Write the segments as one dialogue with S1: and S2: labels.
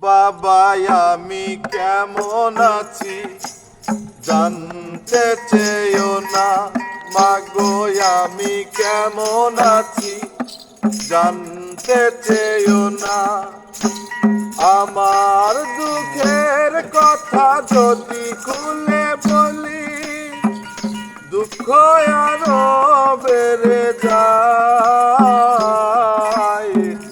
S1: বাবা আমি কেমন আছি জানতে চেয়েও না, মাগো আমি কেমন আছি জানতে চেয়েও না। আমার দুঃখের কথা যদি খুলে বলি, দুঃখ আরো বেড়ে যায়।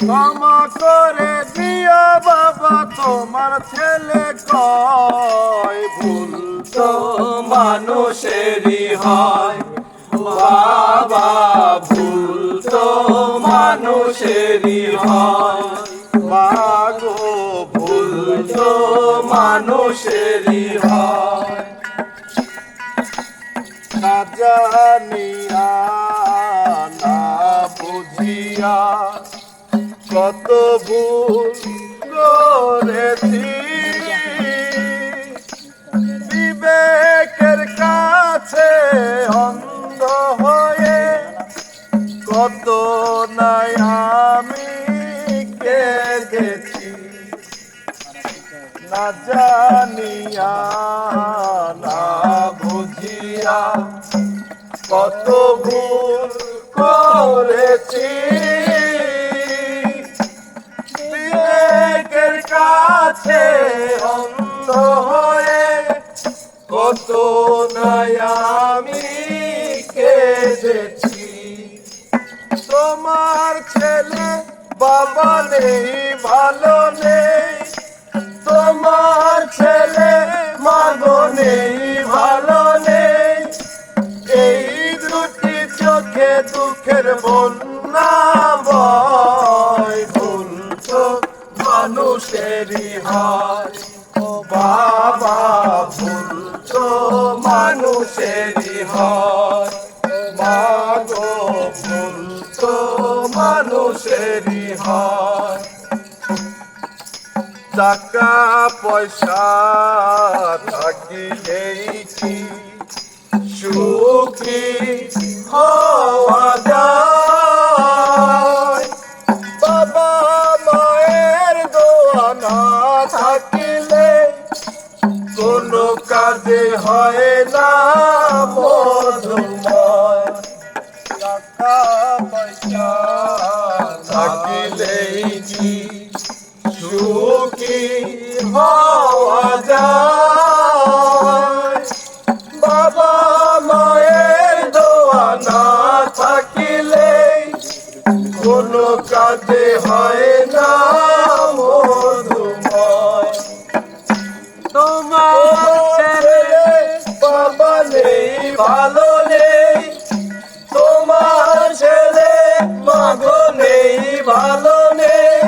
S1: ক্ষমা করে দিও বাবা, তোমার ছেলে কয় ভুল তো মানুষেরই হয়। বাবা ভুল তো মানুষেরই হয়, মাগো ভুল তো মানুষেরই হয়। না জানিয়া না বুঝিয়া কত ভুল করেছি, বিবেকের কাছে অন্ধ হয়ে কত নাই আমি কেঁদেছি। না জানিয়া না বুঝিয়া কত ভুল করেছি, বিবেকের কাছে অন্ধ হয়ে কত নাই আমি কেঁদেছি। তোমার ছেলে বাবা নেই ভালো নেই, তোমার ছেলে মাগো নেই ভালো নেই, এই দুটি চোখে দুঃখের বন্যা বয়। ভুল তো মানুষেরই হয়, ও বাবা ভুল তো মানুষেরই হয়, মাগো ভুল তো মানুষেরই হয়। টাকা পয়সা থাকিলেই কি সুখী হওয়া যায়? বাবা মায়ের দোয়া না থাকিলে কোনো কাজে হয় না মধুময়। টাকা পয়সা থাকিলেই কি সুখী হওয়া যায়? বাবা মায়ের দোয়া না থাকিলে কোনো কাজে হয় না মধুময়। তোমার ছেলে বাবা নেই ভালো নেই, তোমার ছেলে মাগো নেই ভালো নেই,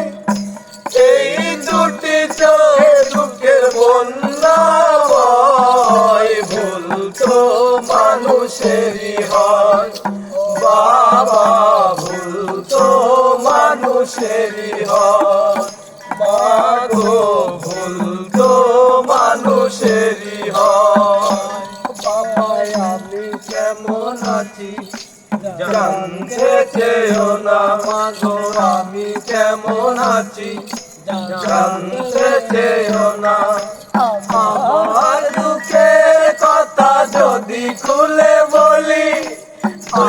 S1: এই দুটি চোখে দুঃখের বন্যা বয়। ভুল তো মানুষেরই হয়, বাবা ভুল তো মানুষেরই হয়, মাগো ভুল তো মানুষেরই হয়। বাবা আমি কেমন আছি জানতে চেয়েও না, মাগো আমি কেমন আছি জানতে চেয়েও না। আমার দুঃখের কথা যদি খুলে বলি,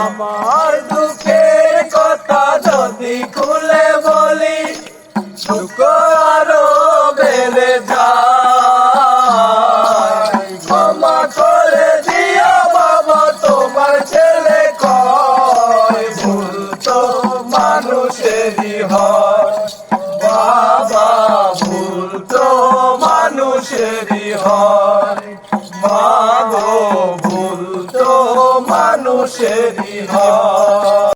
S1: আমার দুঃখের কথা যদি খুলে বলি, দুঃখ আরো বেড়ে যায়। ক্ষমা করে দিও বাবা, তোমার ছেলে কয় ভুল তো মানুষেরই হয়, বাবা ভুল তো মানুষেরই হয়, মাগো ভুল তো মানুষেরই হয়।